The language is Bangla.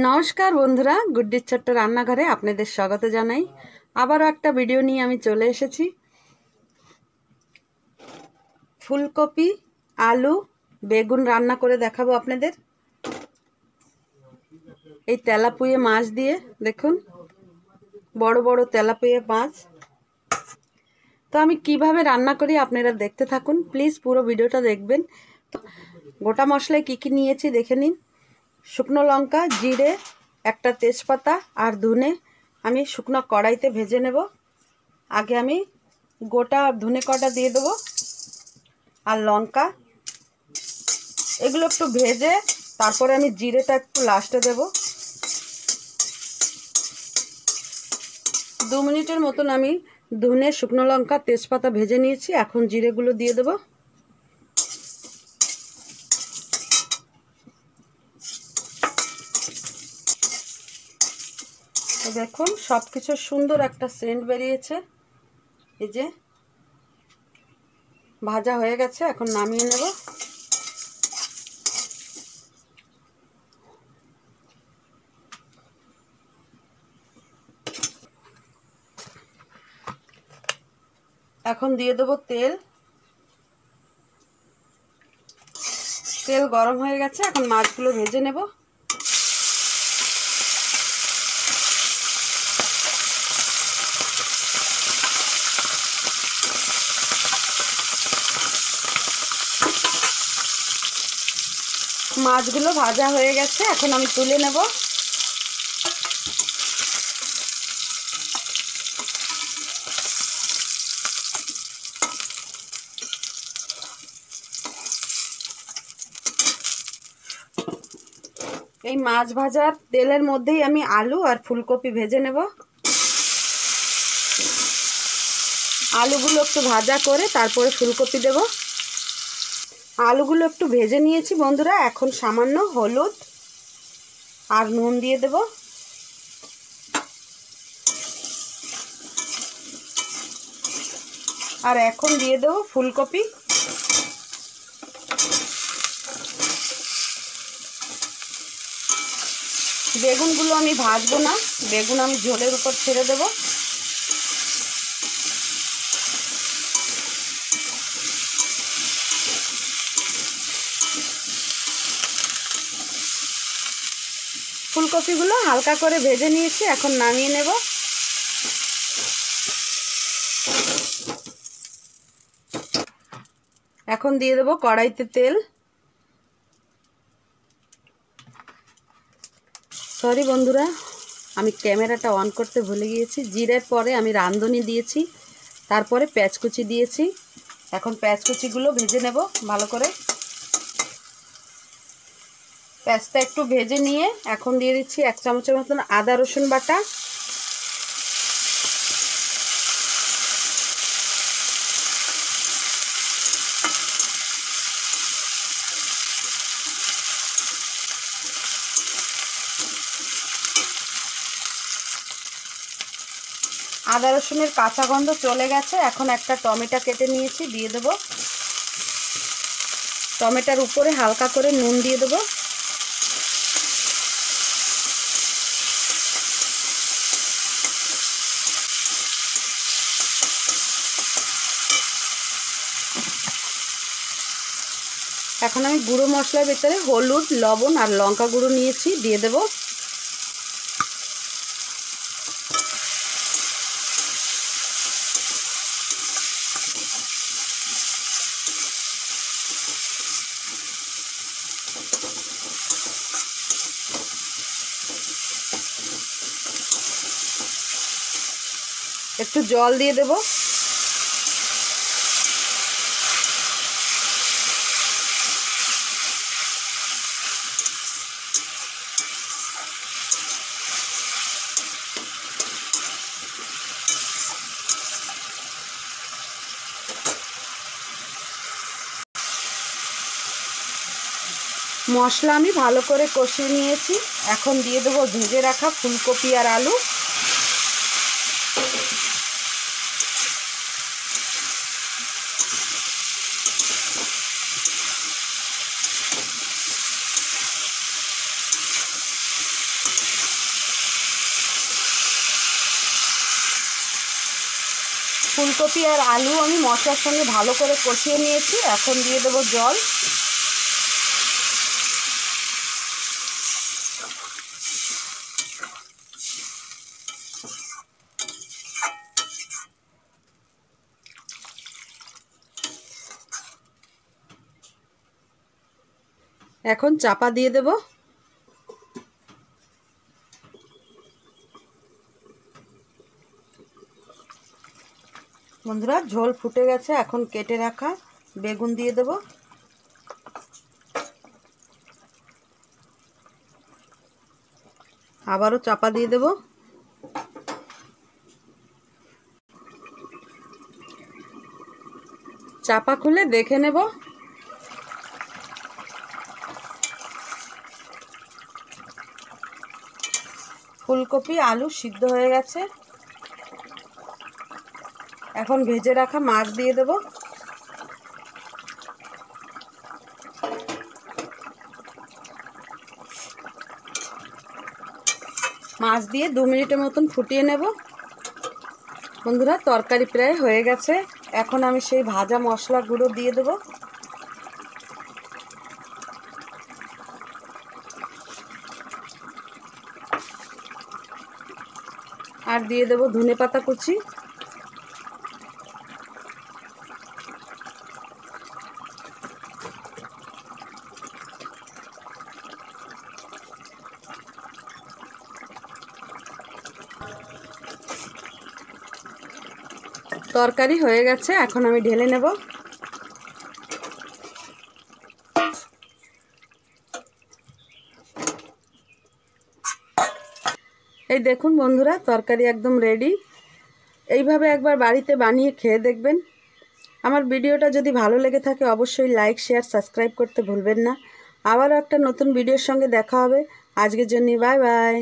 নমস্কার বন্ধুরা, গুড্ডির ছোট্ট রান্নাঘরে আপনাদের স্বাগত জানাই। আবারও একটা ভিডিও নিয়ে আমি চলে এসেছি। ফুলকপি, আলু, বেগুন রান্না করে দেখাবো আপনাদের। এই তেলাপুঁয়ে মাছ দিয়ে, দেখুন বড় বড় তেলাপুঁয়ে মাছ। তো আমি কিভাবে রান্না করি আপনারা দেখতে থাকুন, প্লিজ পুরো ভিডিওটা দেখবেন। তো গোটা মশলায় কী কী নিয়েছি দেখে নিন। শুকনো লঙ্কা, জিরে, একটা তেজপাতা আর ধনে আমি শুকনো কড়াইতে ভেজে নেব। আগে আমি গোটা ধনে কটা দিয়ে দেবো আর লঙ্কা, এগুলো একটু ভেজে তারপরে আমি জিরেটা একটু লাস্টে দেব। 2 মিনিটের মতন আমি ধনে, শুকনো লঙ্কা, তেজপাতা ভেজে নিয়েছি। এখন জিরেগুলো দিয়ে দেব। দেখুন সব কিছু সুন্দর একটা সেন্ট বেরিয়েছে। এই যে ভাজা হয়ে গেছে, এখন নামিয়ে নেব। এখন দিয়ে দেবো তেল। তেল গরম হয়ে গেছে, এখন মাছগুলো ভেজে নেব। মাছগুলো ভাজা হয়ে গেছে, এখন আমি তুলে নেব। এই মাছ ভাজার তেলের মধ্যেই আমি আলু আর ফুলকপি ভেজে নেব। আলুগুলো একটু ভাজা করে তারপরে ফুলকপি দেব। আলুগুলো একটু ভেজে নিয়েছি বন্ধুরা। এখন সামান্য হলুদ আর নুন দিয়ে দেব। আর এখন দিয়ে দেব ফুলকপি। বেগুনগুলো আমি ভাজবো না, বেগুন আমি ঝোলের উপর ছেড়ে দেব। ফুলকপিগুলো হালকা করে ভেজে নিয়েছি, এখন নামিয়ে নেব। এখন দিয়ে দেব কড়াইতে তেল। সরি বন্ধুরা, আমি ক্যামেরাটা অন করতে ভুলে গিয়েছি। জিরের পরে আমি রাঁধুনি দিয়েছি, তারপরে পেঁয়াজকুচি দিয়েছি। এখন পেঁয়াজকুচিগুলো ভেজে নেব ভালো করে। পেঁয়াজটা একটু ভেজে নিয়ে এখন দিয়ে দিচ্ছি 1 চামচের মতন আদা রসুন বাটা। আদা রসুনের কাঁচা গন্ধ চলে গেছে, এখন একটা টমেটো কেটে নিয়েছি, দিয়ে দেব। টমেটোর উপরে হালকা করে নুন দিয়ে দেব। এখন আমি গুঁড়ো মশলার ভিতরে হলুদ, লবণ আর লঙ্কা গুঁড়ো নিয়েছি, দিয়ে দেব। একটু জল দিয়ে দেব। মশলা আমি ভালো করে কষিয়ে নিয়েছি, এখন দিয়ে দেবো ভেজে রাখা ফুলকপি আর আলু। ফুলকপি আর আলু আমি মশলার সঙ্গে ভালো করে কষিয়ে নিয়েছি। এখন দিয়ে দেবো জল। এখন চাপা দিয়ে দেব। বন্ধুরা, ঝোল ফুটে গেছে। এখন কেটে রাখা বেগুন দিয়ে দেব। আবারও চাপা দিয়ে দেব। চাপা খুলে দেখে নেব। ফুলকপি আলু সিদ্ধ হয়ে গেছে। এখন ভেজে রাখা মাছ দিয়ে দেব। মাছ দিয়ে 2 মিনিটের মতন ফুটিয়ে নেব। বন্ধুরা, তরকারি প্রায় হয়ে গেছে। এখন আমি সেই ভাজা মশলা গুঁড়ো দিয়ে দেব। আর দিয়ে দেব ধনেপাতা কুচি। তরকারি হয়ে গেছে। এখন আমি ঢেলে নেব। এই দেখুন বন্ধুরা, তরকারি একদম রেডি। এইভাবে একবার বাড়িতে বানিয়ে খেয়ে দেখবেন। আমার ভিডিওটা যদি ভালো লেগে থাকে অবশ্যই লাইক, শেয়ার, সাবস্ক্রাইব করতে ভুলবেন না। আবারও একটা নতুন ভিডিওর সঙ্গে দেখা হবে। আজকের জন্য বাই বাই।